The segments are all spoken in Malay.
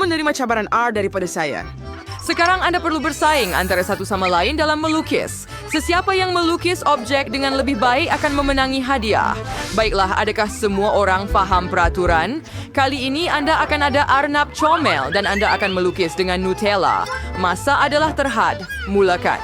menerima cabaran R daripada saya. Sekarang Anda perlu bersaing antara satu sama lain dalam melukis. Sesiapa yang melukis objek dengan lebih baik akan memenangi hadiah. Baiklah, adakah semua orang faham peraturan? Kali ini Anda akan ada Arnab comel dan Anda akan melukis dengan Nutella. Masa adalah terhad. Mulakan.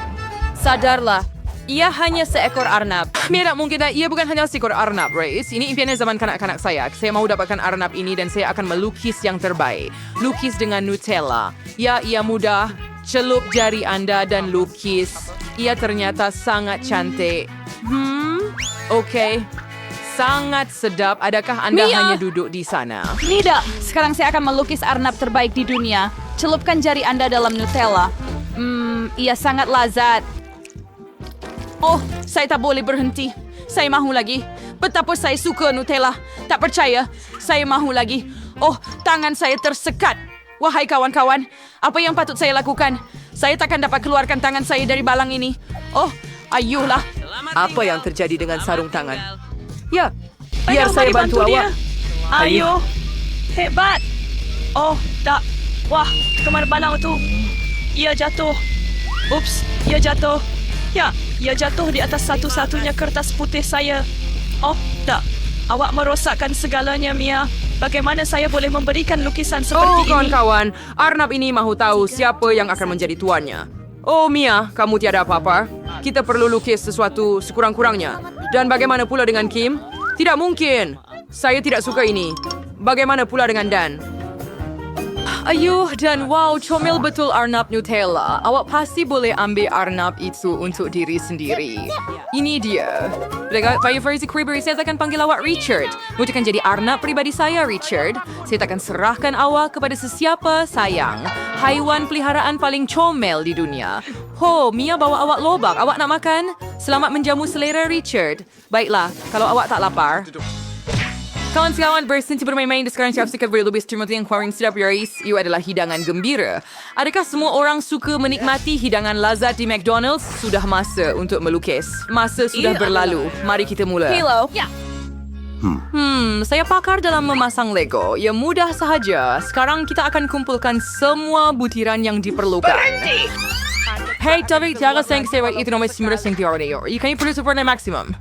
Sadarlah, ia hanya seekor arnab. Tidak mungkin, ia bukan hanya seekor Arnab, Reis. Ini impiannya zaman kanak-kanak saya. Saya mau dapatkan Arnab ini dan saya akan melukis yang terbaik. Lukis dengan Nutella. Ya, ia mudah. Celup jari Anda dan lukis. Ia ternyata sangat cantik. Okey. Sangat sedap. Adakah Anda Mia! hanya duduk di sana? Tidak, sekarang saya akan melukis arnab terbaik di dunia. Celupkan jari Anda dalam Nutella. Ia sangat lazat. Oh, saya tak boleh berhenti. Saya mahu lagi. Betapa saya suka Nutella. Tak percaya, saya mahu lagi. Oh, tangan saya tersekat. Wahai kawan-kawan, apa yang patut saya lakukan? Saya takkan dapat keluarkan tangan saya dari balang ini. Oh, ayuhlah. Apa yang terjadi dengan sarung tangan? Ya, Ayo, biar saya mari bantu dia. awak. Ayo. Hebat. Oh, tak. Wah, kemana balang itu? Ia jatuh. Ups, ia jatuh. Ya, ia jatuh di atas satu-satunya kertas putih saya. Oh, tak. Awak merosakkan segalanya, Mia. Bagaimana saya boleh memberikan lukisan Oh, seperti ini? kawan-kawan. Arnab ini mahu tahu siapa yang akan menjadi tuannya. Oh, Mia, kamu tiada apa-apa. Kita perlu lukis sesuatu sekurang-kurangnya. Dan bagaimana pula dengan Kim? Tidak mungkin. Saya tidak suka ini. Bagaimana pula dengan Dan? Ayuh, dan wow, comel betul Arnab Nutella. Awak pasti boleh ambil Arnab itu untuk diri sendiri. Ini dia. Bagi versi Creeper, saya akan panggil awak Richard. Mungkin jadi Arnab pribadi saya, Richard. Saya akan serahkan awak kepada sesiapa sayang. Haiwan peliharaan paling comel di dunia. Ho, Mia bawa awak lobak. Awak nak makan? Selamat menjamu selera, Richard. Baiklah, kalau awak tak lapar. Kawan-kawan, berhenti bermain-main dan sekarang siap-siap berlebih streamer yang keluarin sedap Reis. Ia adalah hidangan gembira. Adakah semua orang suka menikmati hidangan lazat di McDonald's? Sudah masa untuk melukis. Masa sudah berlalu. Mari kita mula. Hello. Ya. Saya pakar dalam memasang Lego. Ya mudah sahaja. Sekarang kita akan kumpulkan semua butiran yang diperlukan. Hey, tapi jangan sayang saya itu nomor 19 yang tiada. Ikan perlu support na maximum.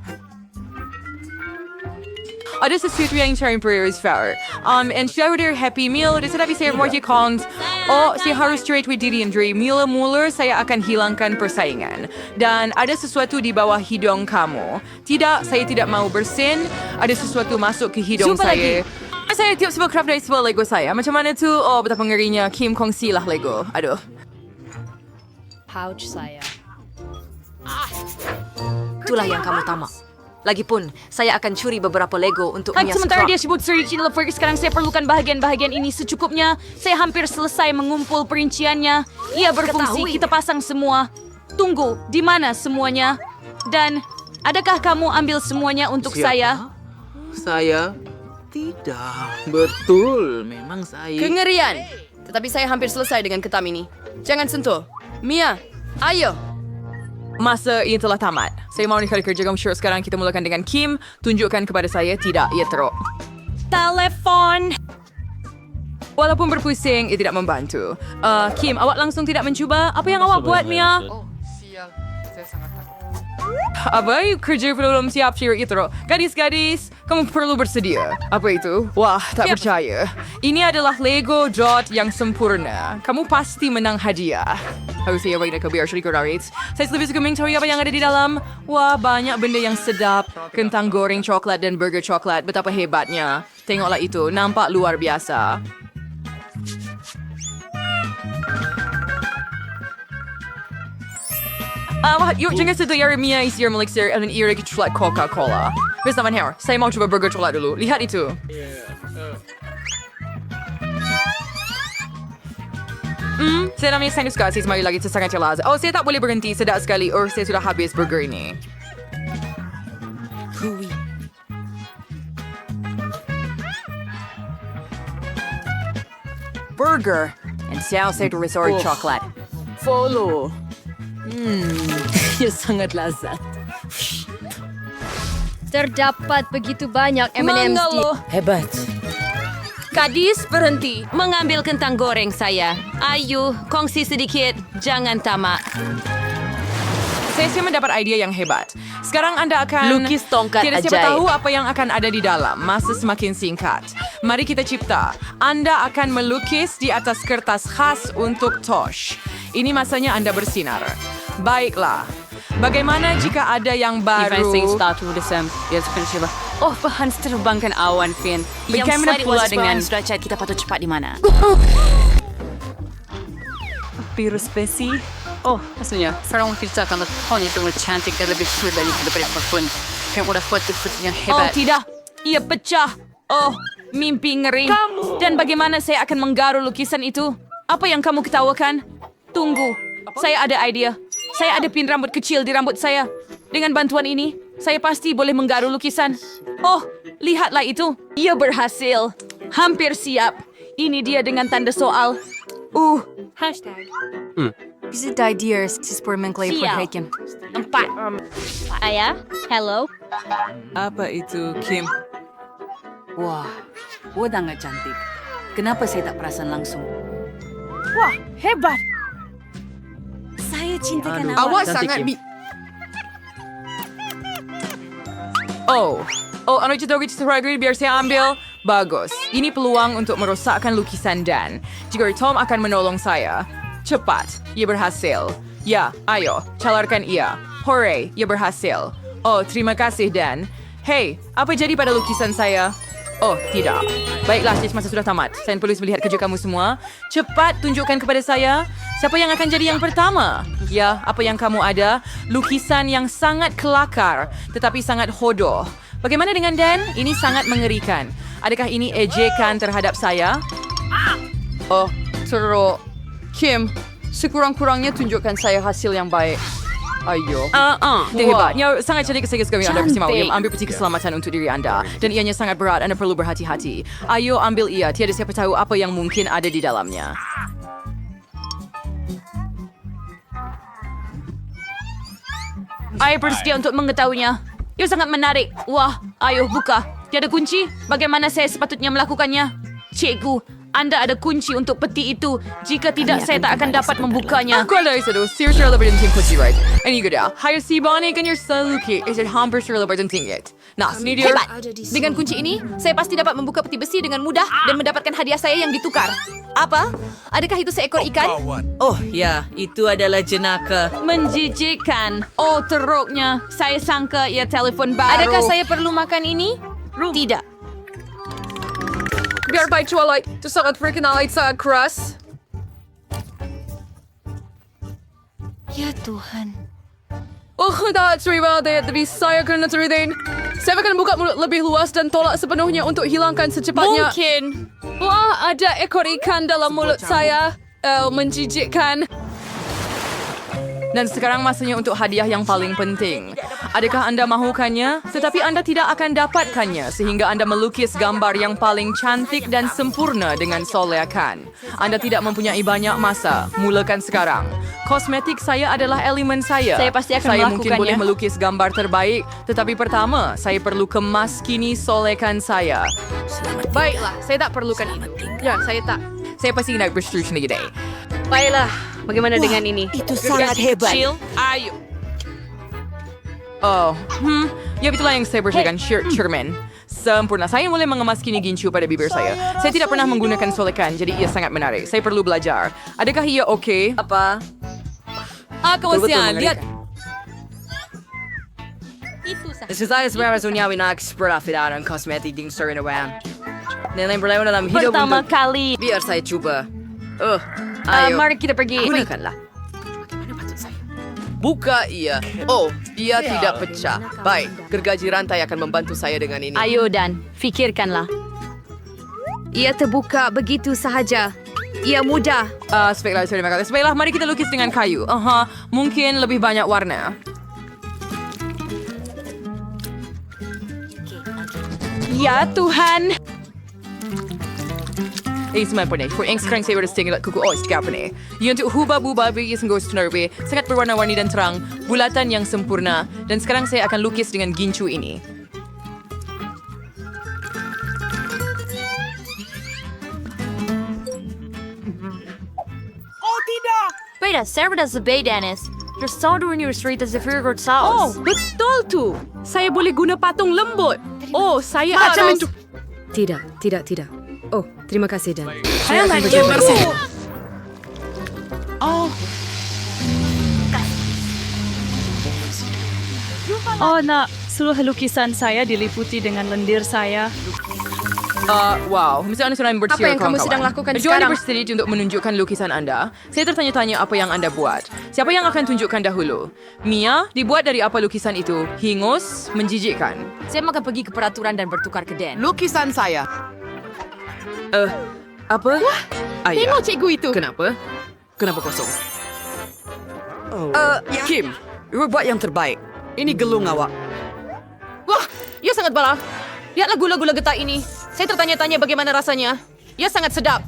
Ada sesuatu yang cari Imperial Fair. And should I happy meal? Tetapi saya emoji cons. Oh, saya harus straight with diri Andre. Mula-mula saya akan hilangkan persaingan. Dan ada sesuatu di bawah hidung kamu. Tidak, saya tidak mau bersin. Ada sesuatu masuk ke hidung Jumpa saya. Saya tiap sebuah craft dari sebuah Lego saya. Macam mana tu? Oh, betapa ngerinya. Kim kongsilah Lego. Aduh. Pouch saya. Itulah yang kamu tamak. Lagipun, saya akan curi beberapa Lego untuk menghias Sementara truk. dia sibuk curi Jennifer, sekarang saya perlukan bahagian-bahagian ini secukupnya. Saya hampir selesai mengumpul perinciannya. Ia berfungsi, Ketahui. kita pasang semua. Tunggu, di mana semuanya? Dan, adakah kamu ambil semuanya untuk saya? Saya? Tidak. Betul, memang saya. Kengerian. Tetapi saya hampir selesai dengan ketam ini. Jangan sentuh. Mia, ayo. Masa ini telah tamat. Saya mau nikah kerja kamu sure sekarang kita mulakan dengan Kim. Tunjukkan kepada saya tidak, ia teruk. Telepon. Walaupun berpusing, ia tidak membantu. Kim, awak langsung tidak mencuba? Apa yang awak buat, Mia? Oh, sial. Saya sangat takut. Apa? Kerja belum siap, Shira itu. Gadis-gadis, kamu perlu bersedia. Apa itu? Wah, tak percaya. Ini adalah Lego Dot yang sempurna. Kamu pasti menang hadiah. Harus saya bagi ke biar Shirika Raritz. Saya lebih suka mengetahui apa yang ada di dalam. Wah, banyak benda yang sedap. Kentang goreng coklat dan burger coklat. Betapa hebatnya. Tengoklah itu, nampak luar biasa. Yuk, jangan sentuh Yara Mia isi air melixir dan ia lagi coklat Coca-Cola. Bersama Hair, saya mau coba burger coklat dulu. Lihat itu. Saya namanya Sandy Scott, saya semakin lagi sangat jelas. Oh, saya tak boleh berhenti sedap sekali. Saya sudah habis burger ini. Burger and sausage resort chocolate. Follow. Ia sangat lazat. Terdapat begitu banyak M&M's di... Hebat. Gadis, berhenti. Mengambil kentang goreng saya. Ayo, kongsi sedikit. Jangan tamak. Saya mendapat idea yang hebat. Sekarang Anda akan... Lukis tongkat Tidak siapa ajaib. tahu apa yang akan ada di dalam. Masa semakin singkat. Mari kita cipta. Anda akan melukis di atas kertas khas untuk Tosh. Ini masanya Anda bersinar. Baiklah. Bagaimana jika ada yang baru... Oh, Hans terbangkan awan, Finn. Bagaimana Yang pula slide dengan was derajat kita patut cepat di mana? Virus spesi. Oh, maksudnya, sekarang kita akan lakukan itu cantik dan lebih sulit daripada apapun. Yang udah foto-foto yang Oh, hebat. tidak. Ia pecah. Oh, mimpi ngeri. Dan bagaimana saya akan menggaru lukisan itu? Apa yang kamu ketawakan? Tunggu. Saya ada idea. Saya ada pin rambut kecil di rambut saya. Dengan bantuan ini, saya pasti boleh menggaru lukisan. Oh, lihatlah itu. Ia berhasil. Hampir siap. Ini dia dengan tanda soal. Diese idea is experimentally Sial. 4. Ayah, hello. Apa itu, Kim? Wah, udah nggak cantik. Kenapa saya tak perasan langsung? Wah, hebat. Saya cintakan Awak sangat... Oh, anu cetogi cetogi biar saya ambil. Bagus. Ini peluang untuk merosakkan lukisan Dan. Jika Tom akan menolong saya. Cepat. Ia berhasil. Ya, ayo. Calarkan ia. Hooray, ia berhasil. Oh, terima kasih Dan. Hey, apa jadi pada lukisan saya? Oh, tidak. Baiklah, masa sudah tamat. Saya perlu melihat kerja kamu semua. Cepat tunjukkan kepada saya. Siapa yang akan jadi yang pertama? Ya, apa yang kamu ada? Lukisan yang sangat kelakar, tetapi sangat hodoh. Bagaimana dengan Dan? Ini sangat mengerikan. Adakah ini ejekan terhadap saya? Oh, teruk. Kim, sekurang-kurangnya tunjukkan saya hasil yang baik. Ayo. Dia hebat. Ya, sangat cantik saya kami Anda bersama. Cantik. Ia ambil peti keselamatan untuk diri Anda. Dan ianya sangat berat. Anda perlu berhati-hati. Ayo ambil ia. Tiada siapa tahu apa yang mungkin ada di dalamnya. Saya bersedia untuk mengetahuinya. Ia sangat menarik. Wah, ayo buka. Tiada kunci? Bagaimana saya sepatutnya melakukannya? Cikgu, Anda ada kunci untuk peti itu. Jika tidak, saya tak akan dapat membukanya. Aku ada itu. Seriously, lebih penting kunci, right? Ini juga. Hayo si Bonnie kan your saluki. Is it hampir lebih penting it? Nah, ini dia. Hebat. Dengan kunci ini, saya pasti dapat membuka peti besi dengan mudah dan mendapatkan hadiah saya yang ditukar. Apa? Adakah itu seekor ikan? Oh ya, itu adalah jenaka. Menjijikkan. Oh, teruknya. Saya sangka ia telefon baru. Adakah saya perlu makan ini? Tidak. Biar baik Twilight, itu sangat terkenal, sangat keras. Ya Tuhan. Oh, tak terima deh, tapi saya kena teritain. Saya akan buka mulut lebih luas dan tolak sepenuhnya untuk hilangkan secepatnya. Mungkin. Wah, ada ekor ikan dalam mulut saya. Menjijikkan. Dan sekarang masanya untuk hadiah yang paling penting. Adakah Anda mahukannya? Tetapi Anda tidak akan dapatkannya sehingga Anda melukis gambar yang paling cantik dan sempurna dengan solekan. Anda tidak mempunyai banyak masa. Mulakan sekarang. Kosmetik saya adalah elemen saya. Saya pasti akan Saya mungkin melakukannya. boleh melukis gambar terbaik, tetapi pertama, saya perlu kemas kini solekan saya. Baiklah, saya tak perlukan itu. Ya, saya tak. Saya pasti nak bersetuju lagi deh. Baiklah, bagaimana dengan ini? Itu sangat hebat. Chill, ayo. Oh, ya itulah yang saya bersihkan cermin. Sempurna. Saya mulai mengemas kini gincu pada bibir saya. Saya tidak pernah menggunakan solekan, jadi ia sangat menarik. Saya perlu belajar. Adakah ia okey? Apa? Kewasian, lihat. Saya sebenarnya sunyawi na eksplorafidaran kosmetik ding serin around. Nilai berlawan dalam hidup Pertama untuk... kali. Biar saya coba. Ayo. Mari kita pergi. Gunakanlah. Buka ia. Oh, ia tidak pecah. Baik, gergaji rantai akan membantu saya dengan ini. Ayo Dan, fikirkanlah. Ia terbuka begitu sahaja. Ia mudah. Sebaiklah, mari kita lukis dengan kayu. Mungkin lebih banyak warna. Ya Tuhan. Sebenarnya, for yang sekarang saya berada di kuku sekarang ni. Yang untuk hubab-hubab yang ghost nerve sangat berwarna-warni dan terang, bulatan yang sempurna. Dan sekarang saya akan lukis dengan gincu ini. Beda, Sarah does the bay, Dennis. You're so doing your street as if you're good Oh, sauce. betul tu. Saya boleh guna patung lembut. Oh, saya Macam harus... Tidak. Oh, terima kasih, Dan. Oh, nak. Seluruh lukisan saya diliputi dengan lendir saya. Wow, Mr. Anda sedang bersedia, Apa yang kamu kawan-kawan. sedang lakukan Jom Anda sekarang? bersedia untuk menunjukkan lukisan Anda. Saya tertanya-tanya apa yang Anda buat. Siapa yang akan tunjukkan dahulu? Mia, dibuat dari apa lukisan itu? Hingus, menjijikkan. Saya makan pergi ke peraturan dan bertukar ke Den. Lukisan saya. Apa? Ayah. Tengok cikgu itu. Kenapa? Kenapa kosong? Kim, you buat yang terbaik. Ini gelung awak. Wah, ia sangat bala. Lihatlah gula-gula getah ini. Saya tertanya-tanya bagaimana rasanya. Ia sangat sedap.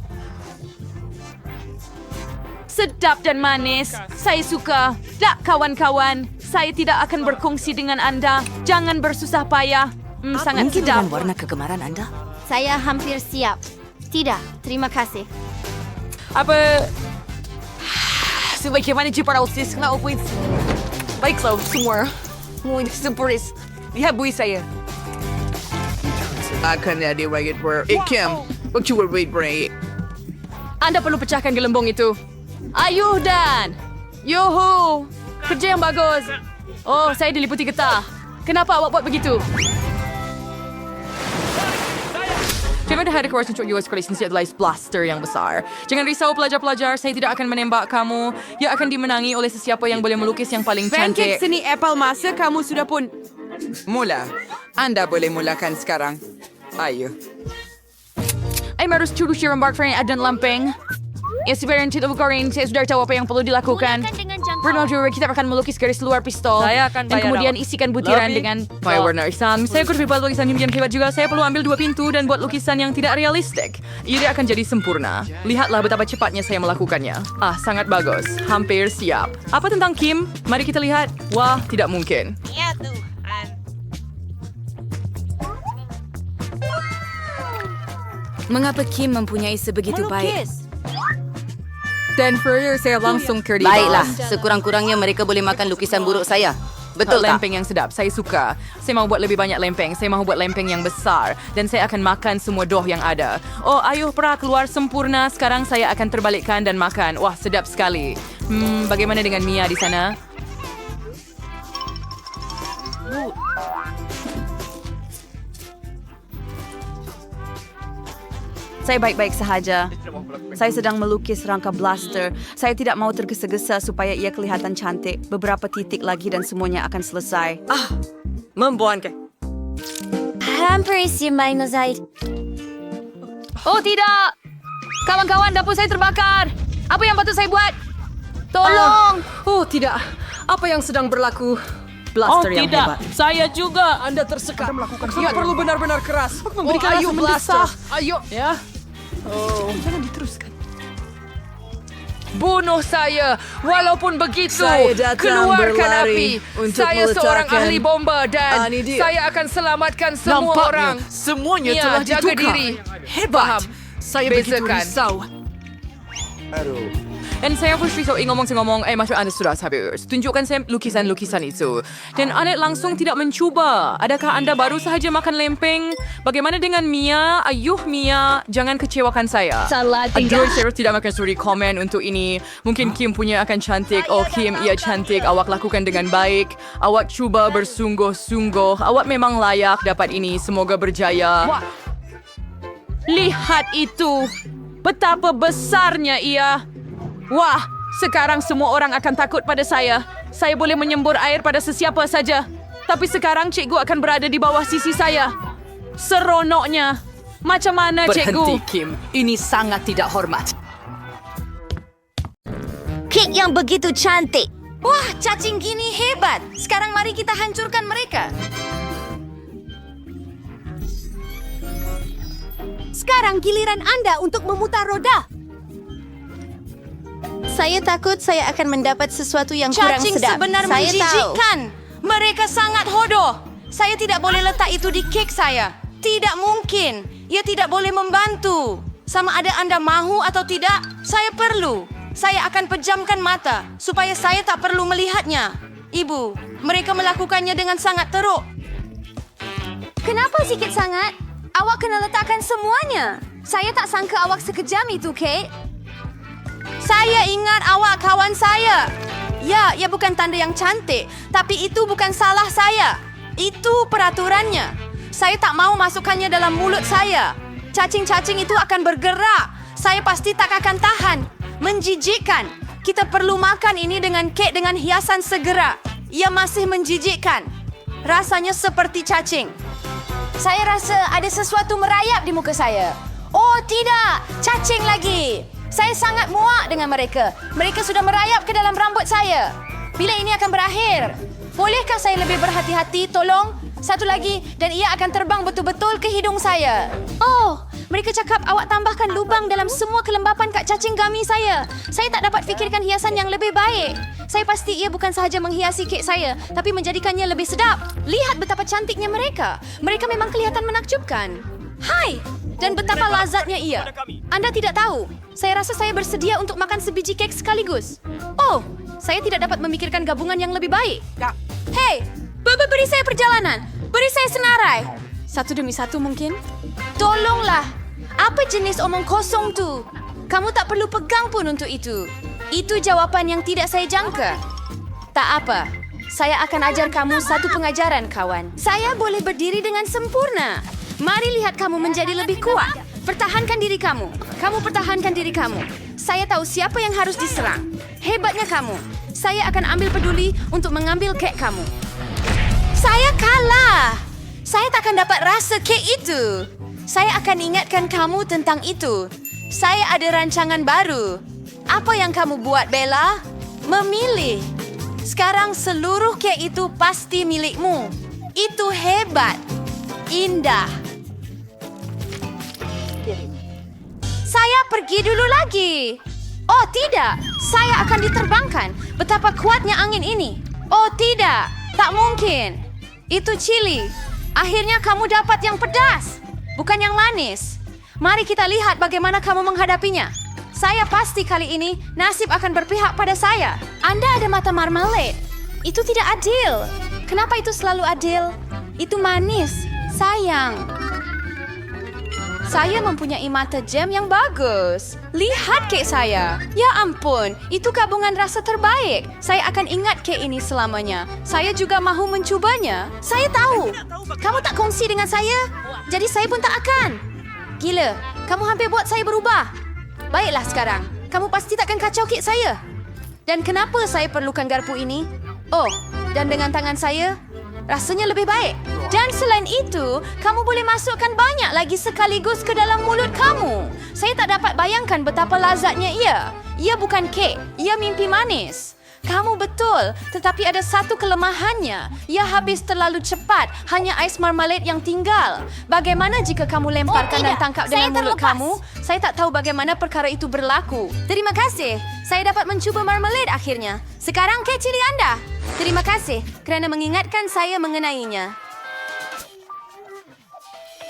Sedap dan manis. Saya suka. Tak, kawan-kawan. Saya tidak akan berkongsi dengan Anda. Jangan bersusah payah. Sangat sedap. warna kegemaran Anda? Saya hampir siap. Tidak, terima kasih. Apa? Sebagaimana para usis na upuin. Baiklah, semua. Muy sempurna. Lihat bui saya. Akan ada rakyat ber... Kim, waktu berwait break. Anda perlu pecahkan gelembung itu. Ayuh, Dan. Yuhu. Kerja yang bagus. Oh, saya diliputi getah. Kenapa awak buat begitu? Jangan dah ada keluar tunjuk US College Institute adalah blaster yang besar. Jangan risau pelajar-pelajar, saya tidak akan menembak kamu. Ia akan dimenangi oleh sesiapa yang boleh melukis yang paling Pancake cantik. seni apple masa kamu sudah pun... Mula. Anda boleh mulakan sekarang. Ayo. Ay, harus curu siya rembark for adan lamping. Ya, sebenarnya tidak bukarin. Saya sudah tahu apa yang perlu dilakukan. Mulakan dengan jangkau. Bernard, kita akan melukis garis luar pistol. Saya akan dan bayar kemudian awak. isikan butiran Lebih. dengan... My warna Ihsan, saya kurang buat lukisan yang hebat juga. Saya perlu ambil 2 pintu dan buat lukisan yang tidak realistik. Ia akan jadi sempurna. Lihatlah betapa cepatnya saya melakukannya. Sangat bagus. Hampir siap. Apa tentang Kim? Mari kita lihat. Wah, tidak mungkin. Mengapa Kim mempunyai sebegitu baik? Dan Furrier saya langsung ke di Baiklah, sekurang-kurangnya mereka boleh makan lukisan buruk saya. Betul tak? Lempeng yang sedap. Saya suka. Saya mahu buat lebih banyak lempeng. Saya mahu buat lempeng yang besar. Dan saya akan makan semua doh yang ada. Oh, ayuh pra keluar sempurna. Sekarang saya akan terbalikkan dan makan. Wah, sedap sekali. Bagaimana dengan Mia di sana? Saya baik-baik sahaja. Saya sedang melukis rangka blaster. Saya tidak mau tergesa-gesa supaya ia kelihatan cantik. Beberapa titik lagi dan semuanya akan selesai. Membuangkan. Hampir simay no Zaid. Oh, tidak. Kawan-kawan, dapur saya terbakar. Apa yang patut saya buat? Tolong. Oh, tidak. Apa yang sedang berlaku? Blaster yang hebat. Saya juga. Anda tersekat. Ia perlu benar-benar keras. Memberikan ayo blaster. Ayo. Ya. Jangan diteruskan. Bunuh saya. Walaupun begitu, Saya datang keluarkan berlari api. untuk Saya seorang meletakkan- ahli bomba dan Ini dia. saya akan selamatkan semua Nampaknya orang. semuanya Mia, telah jaga ditukar. diri. Hebat. Faham. Saya begitu Bezakan. risau. Dan saya frustasi ngomong-ngomong, macam anda sudah habis. Tunjukkan saya lukisan-lukisan itu. Dan Anet langsung tidak mencuba. Adakah anda baru sahaja makan lempeng? Bagaimana dengan Mia? Ayuh Mia, jangan kecewakan saya. Salah Aduh, saya tidak makan suri komen untuk ini. Mungkin Kim punya akan cantik. Oh Kim, ia cantik. Awak lakukan dengan baik. Awak cuba bersungguh-sungguh. Awak memang layak dapat ini. Semoga berjaya. Lihat itu. Betapa besarnya ia. Wah, sekarang semua orang akan takut pada saya. Saya boleh menyembur air pada sesiapa saja. Tapi sekarang cikgu akan berada di bawah sisi saya. Seronoknya. Macam mana, Berhenti, cikgu? Kim. Ini sangat tidak hormat. Kek yang begitu cantik. Wah, cacing gini hebat. Sekarang mari kita hancurkan mereka. Sekarang giliran Anda untuk memutar roda. Saya takut saya akan mendapat sesuatu yang kurang Cacing sedap. sebenar Saya menjijikkan. tahu. Mereka sangat hodoh. Saya tidak boleh letak itu di kek saya. Tidak mungkin. Ia tidak boleh membantu. Sama ada Anda mahu atau tidak, saya perlu. Saya akan pejamkan mata supaya saya tak perlu melihatnya. Ibu, mereka melakukannya dengan sangat teruk. Kenapa sikit sangat? Awak kena letakkan semuanya. Saya tak sangka awak sekejam itu, Kate. Saya ingat awak kawan saya. Ya, ia bukan tanda yang cantik. Tapi itu bukan salah saya. Itu peraturannya. Saya tak mau masukkannya dalam mulut saya. Cacing-cacing itu akan bergerak. Saya pasti tak akan tahan. Menjijikkan. Kita perlu makan ini dengan kek dengan hiasan segera. Ia masih menjijikkan. Rasanya seperti cacing. Saya rasa ada sesuatu merayap di muka saya. Oh tidak, cacing lagi. Saya sangat muak dengan mereka. Mereka sudah merayap ke dalam rambut saya. Bila ini akan berakhir? Bolehkah saya lebih berhati-hati, tolong? Satu lagi, dan ia akan terbang betul-betul ke hidung saya. Oh, mereka cakap awak tambahkan lubang dalam semua kelembapan kat cacing gami saya. Saya tak dapat fikirkan hiasan yang lebih baik. Saya pasti ia bukan sahaja menghiasi kek saya, tapi menjadikannya lebih sedap. Lihat betapa cantiknya mereka. Mereka memang kelihatan menakjubkan. Hai! Dan betapa lazatnya ia. Anda tidak tahu. Saya rasa saya bersedia untuk makan sebiji kek sekaligus. Oh, saya tidak dapat memikirkan gabungan yang lebih baik. Hei, beri saya perjalanan. Beri saya senarai. Satu demi satu mungkin. Tolonglah. Apa jenis omong kosong tu? Kamu tak perlu pegang pun untuk itu. Itu jawapan yang tidak saya jangka. Tak apa. Saya akan ajar kamu satu pengajaran, kawan. Saya boleh berdiri dengan sempurna. Mari lihat kamu menjadi lebih kuat. Pertahankan diri kamu. Kamu pertahankan diri kamu. Saya tahu siapa yang harus diserang. Hebatnya kamu. Saya akan ambil peduli untuk mengambil kek kamu. Saya kalah. Saya takkan dapat rasa kek itu. Saya akan ingatkan kamu tentang itu. Saya ada rancangan baru. Apa yang kamu buat, Bella? Memilih. Sekarang seluruh kek itu pasti milikmu. Itu hebat. Indah. Saya pergi dulu lagi. Oh tidak, saya akan diterbangkan. Betapa kuatnya angin ini. Oh tidak, tak mungkin. Itu chili. Akhirnya kamu dapat yang pedas, bukan yang manis. Mari kita lihat bagaimana kamu menghadapinya. Saya pasti kali ini nasib akan berpihak pada saya. Anda ada mata marmalade. Itu tidak adil. Kenapa itu selalu adil? Itu manis. Sayang. Saya mempunyai mata jam yang bagus. Lihat kek saya. Ya ampun, itu gabungan rasa terbaik. Saya akan ingat kek ini selamanya. Saya juga mahu mencubanya. Saya tahu. Kamu tak kongsi dengan saya, jadi saya pun tak akan. Gila, kamu hampir buat saya berubah. Baiklah sekarang, kamu pasti takkan kacau kek saya. Dan kenapa saya perlukan garpu ini? Oh, dan dengan tangan saya, rasanya lebih baik. Dan selain itu, kamu boleh masukkan banyak lagi sekaligus ke dalam mulut kamu. Saya tak dapat bayangkan betapa lazatnya ia. Ia bukan kek, ia mimpi manis. Kamu betul, tetapi ada satu kelemahannya. Ia habis terlalu cepat, hanya ais marmalade yang tinggal. Bagaimana jika kamu lemparkan dan tangkap dengan mulut kamu? Saya tak tahu bagaimana perkara itu berlaku. Terima kasih, saya dapat mencuba marmalade akhirnya. Sekarang kek cili anda. Terima kasih kerana mengingatkan saya mengenainya.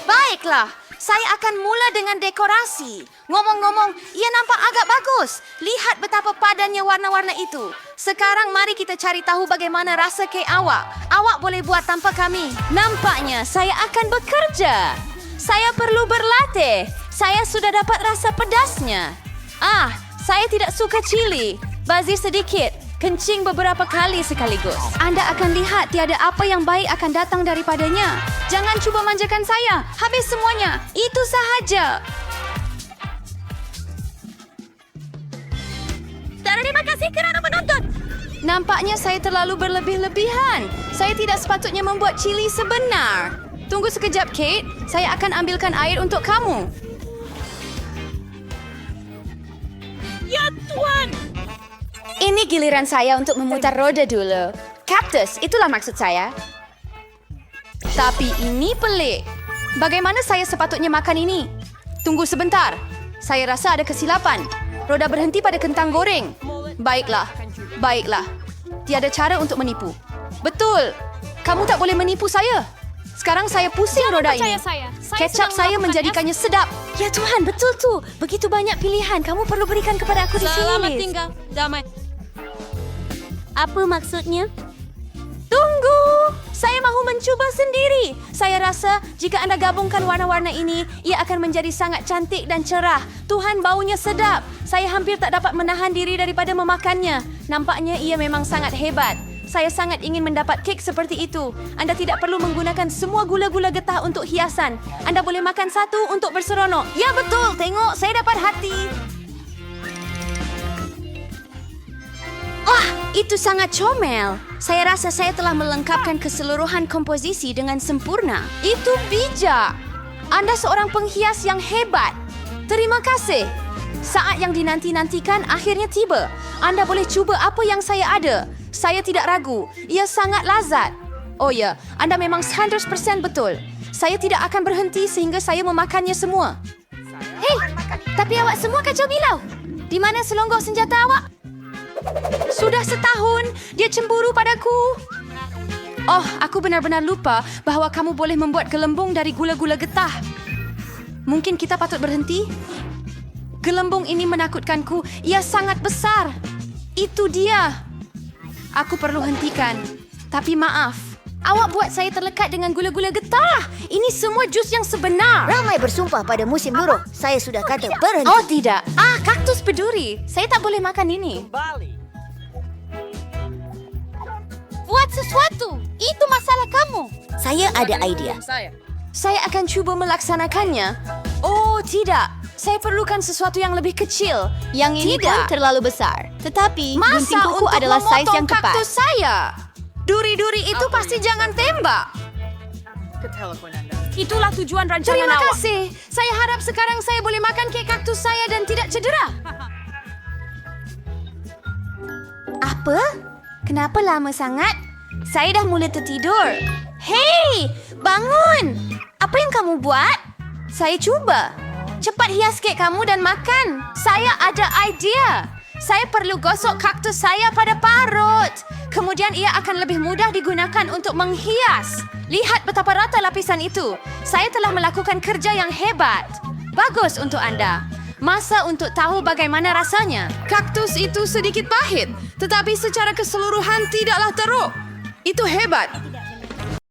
Baiklah, saya akan mula dengan dekorasi. Ngomong-ngomong, ia nampak agak bagus. Lihat betapa padannya warna-warna itu. Sekarang mari kita cari tahu bagaimana rasa kek awak. Awak boleh buat tanpa kami. Nampaknya saya akan bekerja. Saya perlu berlatih. Saya sudah dapat rasa pedasnya. Saya tidak suka cili. Bazir sedikit. Kencing beberapa kali sekaligus. Anda akan lihat tiada apa yang baik akan datang daripadanya. Jangan cuba manjakan saya. Habis semuanya. Itu sahaja. Terima kasih kerana menonton. Nampaknya saya terlalu berlebih-lebihan. Saya tidak sepatutnya membuat cili sebenar. Tunggu sekejap, Kate. Saya akan ambilkan air untuk kamu. Ya Tuhan! Ini giliran saya untuk memutar roda dulu. Kaktus, itulah maksud saya. Tapi ini pelik. Bagaimana saya sepatutnya makan ini? Tunggu sebentar. Saya rasa ada kesilapan. Roda berhenti pada kentang goreng. Baiklah. Tiada cara untuk menipu. Betul. Kamu tak boleh menipu saya. Sekarang saya pusing roda ini. Kecap saya menjadikannya sedap. Ya Tuhan, betul tu. Begitu banyak pilihan. Kamu perlu berikan kepada aku di sini, Selamat Liz. tinggal. Damai. Apa maksudnya? Tunggu! Saya mahu mencuba sendiri. Saya rasa jika Anda gabungkan warna-warna ini, ia akan menjadi sangat cantik dan cerah. Tuhan, baunya sedap. Saya hampir tak dapat menahan diri daripada memakannya. Nampaknya ia memang sangat hebat. Saya sangat ingin mendapat kek seperti itu. Anda tidak perlu menggunakan semua gula-gula getah untuk hiasan. Anda boleh makan satu untuk berseronok. Ya betul, tengok saya dapat hati. Wah, itu sangat comel. Saya rasa saya telah melengkapkan keseluruhan komposisi dengan sempurna. Itu bijak. Anda seorang penghias yang hebat. Terima kasih. Saat yang dinanti-nantikan akhirnya tiba. Anda boleh cuba apa yang saya ada. Saya tidak ragu. Ia sangat lazat. Oh ya, Anda memang 100% betul. Saya tidak akan berhenti sehingga saya memakannya semua. Hei, tapi awak semua kacau bilau. Di mana selonggok senjata awak? Sudah setahun, dia cemburu padaku. Oh, aku benar-benar lupa bahawa kamu boleh membuat gelembung dari gula-gula getah. Mungkin kita patut berhenti? Gelembung ini menakutkanku. Ia sangat besar. Itu dia. Aku perlu hentikan. Tapi maaf. Awak buat saya terlekat dengan gula-gula getah. Ini semua jus yang sebenar. Ramai bersumpah pada musim luruh. Saya sudah kata berhenti. Oh tidak. Kaktus peduri. Saya tak boleh makan ini. Buat sesuatu. Itu masalah kamu. Saya ada idea. Saya akan cuba melaksanakannya. Oh tidak. Saya perlukan sesuatu yang lebih kecil. Yang ini pun terlalu besar. Tetapi gunting Masa kuku untuk adalah saiz yang memotong tepat. kaktus saya? Duri-duri itu pasti jangan tembak. Itulah tujuan rancangan Terima awak. kasih. Saya harap sekarang saya boleh makan kek kaktus saya dan tidak cedera. Apa? Kenapa lama sangat? Saya dah mula tertidur. Hei, bangun! Apa yang kamu buat? Saya cuba. Cepat hias kek kamu dan makan. Saya ada idea. Saya perlu gosok kaktus saya pada parut. Kemudian ia akan lebih mudah digunakan untuk menghias. Lihat betapa rata lapisan itu. Saya telah melakukan kerja yang hebat. Bagus untuk Anda. Masa untuk tahu bagaimana rasanya. Kaktus itu sedikit pahit, tetapi secara keseluruhan tidaklah teruk. Itu hebat.